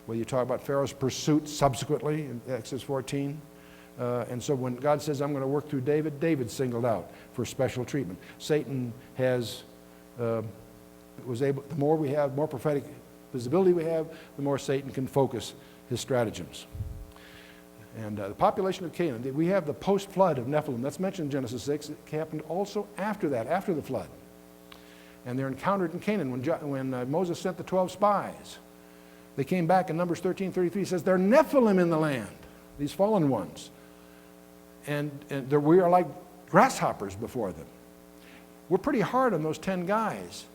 Well, you talk about Pharaoh's pursuit subsequently in Exodus 14. And so when God says, I'm going to work through David, David's singled out for special treatment. Satan was able, the more we have, more prophetic visibility we have, the more Satan can focus his stratagems. And the population of Canaan, we have the post-flood of Nephilim. That's mentioned in Genesis 6. It happened also after that, after the flood. And they're encountered in Canaan when Moses sent the 12 spies. They came back in Numbers 13:33. Says, there are Nephilim in the land, these fallen ones. And we are like grasshoppers before them. We're pretty hard on those 10 guys.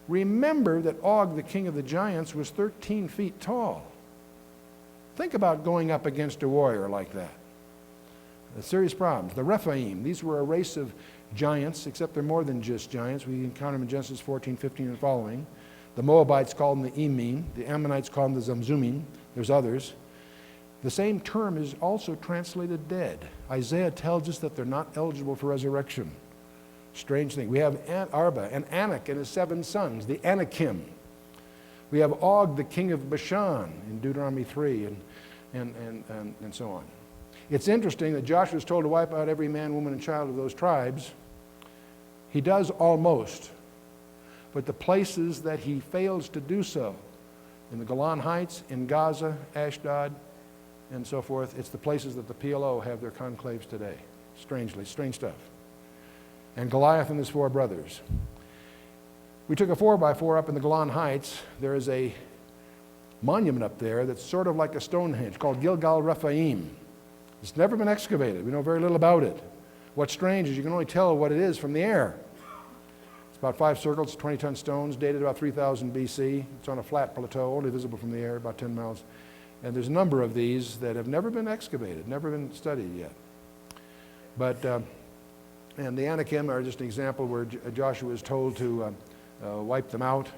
Remember that Og, the king of the giants, was 13 feet tall. Think about going up against a warrior like that. Serious problems. The Rephaim, these were a race of giants, except they're more than just giants. We encounter them in Genesis 14, 15, and following. The Moabites called them the Emim. The Ammonites called them the Zamzumim. There's others. The same term is also translated dead. Isaiah tells us that they're not eligible for resurrection. Strange thing. We have Arba and Anak and his 7 sons, the Anakim. We have Og, the king of Bashan, in Deuteronomy 3, and so on. It's interesting that Joshua is told to wipe out every man, woman, and child of those tribes. He does almost. But the places that he fails to do so, in the Golan Heights, in Gaza, Ashdod, and so forth, it's the places that the PLO have their conclaves today. Strangely, strange stuff. And Goliath and his 4 brothers. We took a 4x4 up in the Golan Heights. There is a monument up there that's sort of like a Stonehenge called Gilgal Rephaim. It's never been excavated. We know very little about it. What's strange is you can only tell what it is from the air. It's about 5 circles, 20-ton stones, dated about 3000 BC. It's on a flat plateau, only visible from the air, about 10 miles. And there's a number of these that have never been excavated, never been studied yet. But, and the Anakim are just an example where Joshua is told to wipe them out.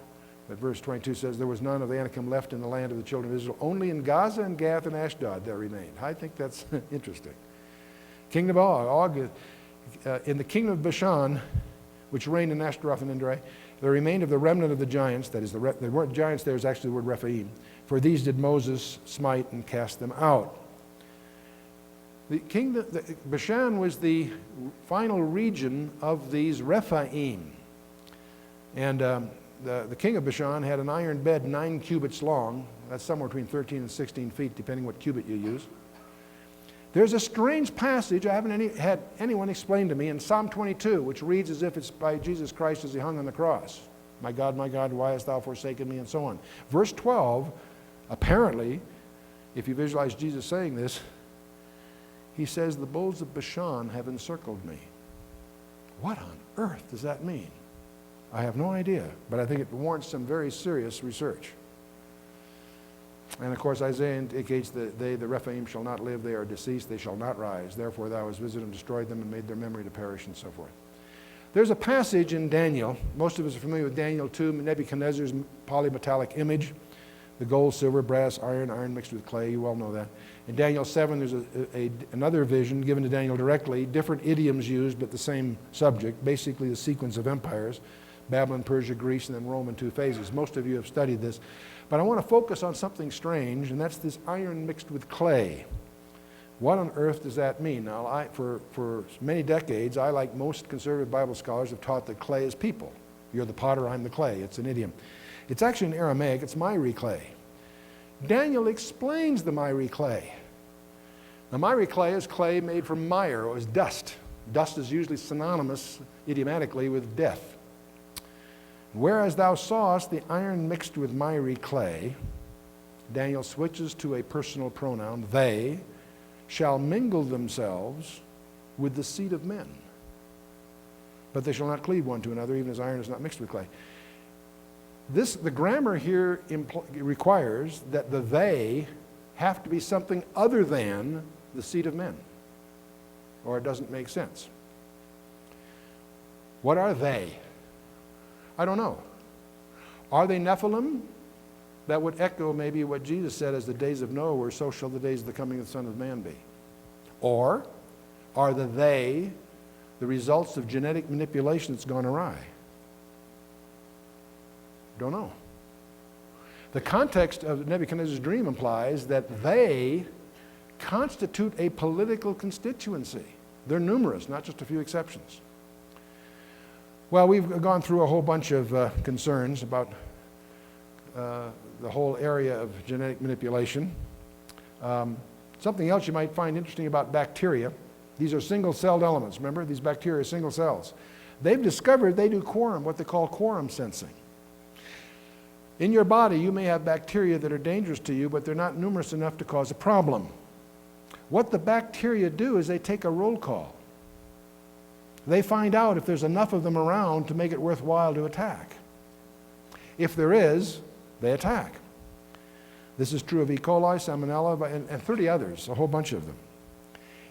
But verse 22 says, there was none of the Anakim left in the land of the children of Israel. Only in Gaza and Gath and Ashdod there remained. I think that's interesting. Kingdom of Og, in the kingdom of Bashan, which reigned in Ashtaroth and Edrei, there remained of the remnant of the giants, that is, the word giants there is actually the word Rephaim. For these did Moses smite and cast them out. Bashan was the final region of these Rephaim. And the king of Bashan had an iron bed 9 cubits long. That's somewhere between 13 and 16 feet, depending what cubit you use. There's a strange passage I haven't had anyone explain to me in Psalm 22, which reads as if it's by Jesus Christ as he hung on the cross. My God, why hast thou forsaken me, and so on. Verse 12, apparently, if you visualize Jesus saying this, he says, the bulls of Bashan have encircled me. What on earth does that mean? I have no idea, but I think it warrants some very serious research. And of course, Isaiah indicates that the Rephaim shall not live, they are deceased, they shall not rise. Therefore thou hast visited and destroyed them and made their memory to perish, and so forth. There's a passage in Daniel, most of us are familiar with Daniel 2, Nebuchadnezzar's polymetallic image, the gold, silver, brass, iron mixed with clay, you all know that. In Daniel 7, there's another vision given to Daniel directly, different idioms used, but the same subject, basically the sequence of empires, Babylon, Persia, Greece, and then Rome in 2 phases. Most of you have studied this. But I want to focus on something strange, and that's this iron mixed with clay. What on earth does that mean? Now, for many decades, I, like most conservative Bible scholars, have taught that clay is people. You're the potter, I'm the clay. It's an idiom. It's actually in Aramaic. It's myri clay. Daniel explains the myri clay. Now, myri clay is clay made from mire, or is dust. Dust is usually synonymous, idiomatically, with death. Whereas thou sawest the iron mixed with miry clay, Daniel switches to a personal pronoun, they shall mingle themselves with the seed of men. But they shall not cleave one to another, even as iron is not mixed with clay. The grammar here requires that the they have to be something other than the seed of men, or it doesn't make sense. What are they? I don't know. Are they Nephilim? That would echo maybe what Jesus said, as the days of Noah were, so shall the days of the coming of the Son of Man be. Or are they the results of genetic manipulation that's gone awry? Don't know. The context of Nebuchadnezzar's dream implies that they constitute a political constituency. They're numerous, not just a few exceptions. Well, we've gone through a whole bunch of concerns about the whole area of genetic manipulation. Something else you might find interesting about bacteria. These are single-celled elements. Remember, these bacteria are single cells. They've discovered they do quorum, what they call quorum sensing. In your body, you may have bacteria that are dangerous to you, but they're not numerous enough to cause a problem. What the bacteria do is they take a roll call. They find out if there's enough of them around to make it worthwhile to attack. If there is, they attack. This is true of E. coli, Salmonella, and 30 others, a whole bunch of them.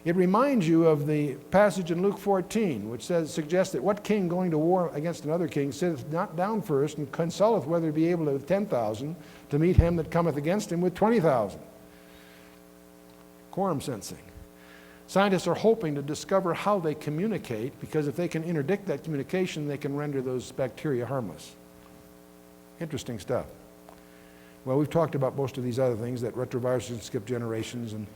It reminds you of the passage in Luke 14, which suggests that what king going to war against another king sitteth not down first and consulteth whether he be able to with 10,000 to meet him that cometh against him with 20,000. Quorum sensing. Scientists are hoping to discover how they communicate, because if they can interdict that communication, they can render those bacteria harmless. Interesting stuff. Well, we've talked about most of these other things, that retroviruses can skip generations, and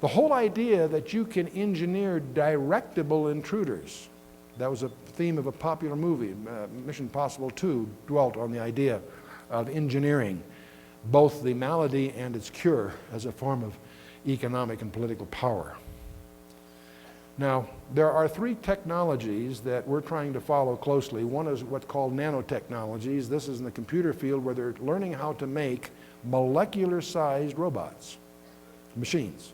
the whole idea that you can engineer directable intruders. That was a theme of a popular movie, Mission Impossible 2, dwelt on the idea of engineering both the malady and its cure as a form of economic and political power. Now, there are three technologies that we're trying to follow closely. One is what's called nanotechnologies. This is in the computer field where they're learning how to make molecular-sized robots, machines.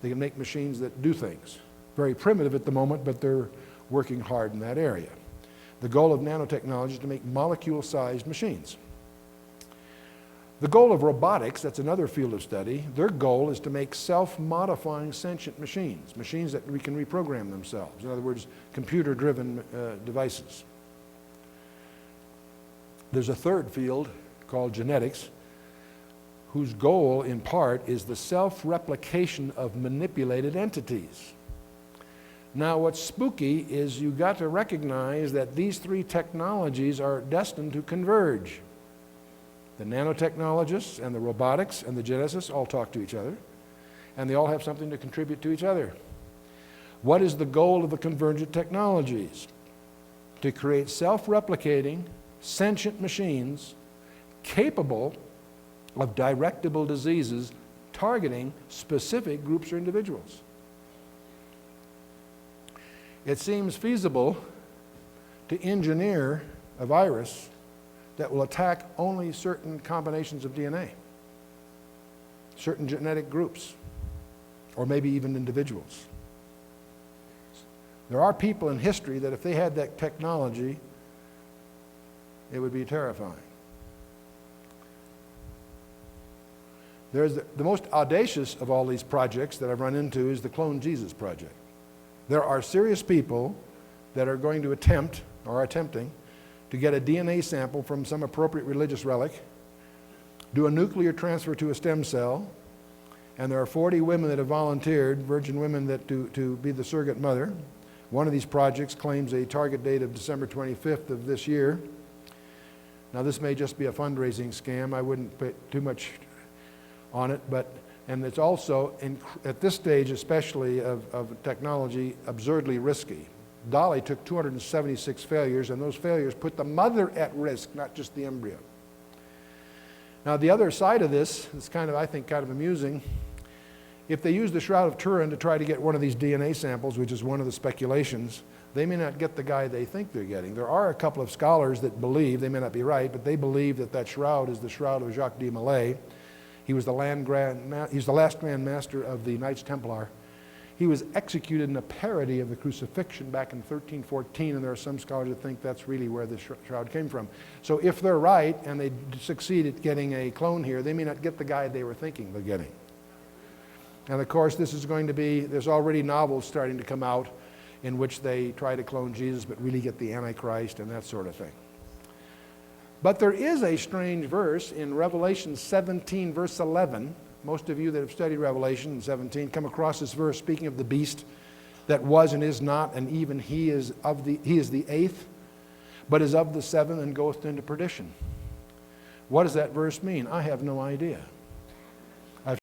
They can make machines that do things. Very primitive at the moment, but they're working hard in that area. The goal of nanotechnology is to make molecule-sized machines. The goal of robotics, that's another field of study, their goal is to make self-modifying sentient machines, machines that can reprogram themselves. In other words, computer-driven devices. There's a third field called genetics, whose goal, in part, is the self-replication of manipulated entities. Now, what's spooky is you've got to recognize that these three technologies are destined to converge. The nanotechnologists and the robotics and the geneticists all talk to each other, and they all have something to contribute to each other. What is the goal of the convergent technologies? To create self-replicating, sentient machines capable of directable diseases targeting specific groups or individuals. It seems feasible to engineer a virus that will attack only certain combinations of DNA, certain genetic groups, or maybe even individuals. There are people in history that if they had that technology, it would be terrifying. There's the most audacious of all these projects that I've run into is the Clone Jesus project. There are serious people that are going to attempt, or are attempting, to get a DNA sample from some appropriate religious relic, do a nuclear transfer to a stem cell, and there are 40 women that have volunteered, virgin women, that to be the surrogate mother. One of these projects claims a target date of December 25th of this year. Now, this may just be a fundraising scam. I wouldn't put too much on it, and it's also, at this stage especially of technology, absurdly risky. Dolly took 276 failures, and those failures put the mother at risk, not just the embryo. Now, the other side of this is I think, kind of amusing. If they use the Shroud of Turin to try to get one of these DNA samples, which is one of the speculations, they may not get the guy they think they're getting. There are a couple of scholars that believe, they may not be right, but they believe that that shroud is the shroud of Jacques de Molay. He was the last Grand Master of the Knights Templar. He was executed in a parody of the crucifixion back in 1314, and there are some scholars that think that's really where the shroud came from. So if they're right and they succeed at getting a clone here, they may not get the guy they were thinking they're getting. And of course, this is going to be, there's already novels starting to come out in which they try to clone Jesus but really get the Antichrist and that sort of thing. But there is a strange verse in Revelation 17, verse 11. Most of you that have studied Revelation 17 come across this verse speaking of the beast that was and is not, and even he is the eighth, but is of the seventh and goeth into perdition. What does that verse mean? I have no idea.